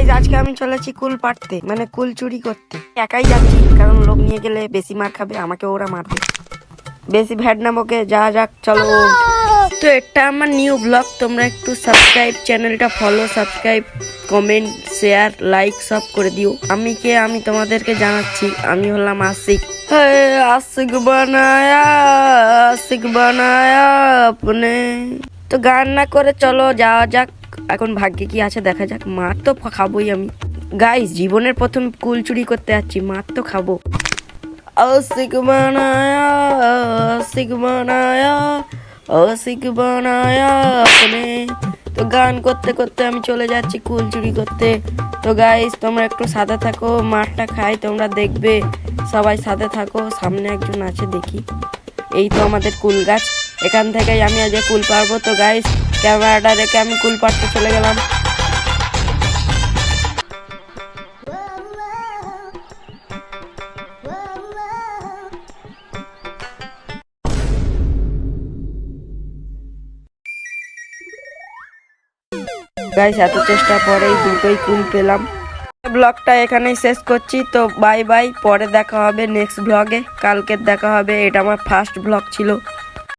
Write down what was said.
Guys আজকে আমি চলেছি কুল পাড়তে, মানে কুল চুরি করতে। একাই যাচ্ছি কারণ লোক নিয়ে গেলে বেশি মার খাবে, আমাকে ওরা মারবে। বেশি ভ্যাট না বকে, যা যাক চলো। তো এটা আমার নিউ ব্লগ, তোমরা একটু সাবস্ক্রাইব, চ্যানেলটা follow, subscribe, comment, share, like সব করে দিও। আমি তোমাদেরকে জানাচ্ছি, আমি হলাম আশিক। আশিক বানায়া আপনে। তো গান না করে চলো যাওয়া যাক। এখন ভাগ্যে কি আছে দেখা যাক। মার তো খাবোই আমি। গাইস জীবনের প্রথম কুল চুরি করতে যাচ্ছি, মার তো খাবো। আশিক বানায়া আপনে। তো গান করতে করতে আমি চলে যাচ্ছি কুল চুরি করতে। তো গাইস তোমরা একটু সাথে থাকো, মারটা খাই তোমরা দেখবে। সবাই সাথে থাকো। সামনে একজন আছে দেখি, এই তো আমাদের কুল গাছ। এখান থেকেই আমি আজ কুল পারবো। তো গাইস ক্যামেরাটা দেখে আমি কুল পাড়তে চলে গেলাম। গাইস এত চেষ্টা পরেই দুটোই কুল পেলাম। ব্লগটা এখানেই শেষ করছি। তো বাই বাই, পরে দেখা হবে নেক্সট ব্লগে। কালকে দেখা হবে। এটা আমার ফার্স্ট ব্লগ ছিল।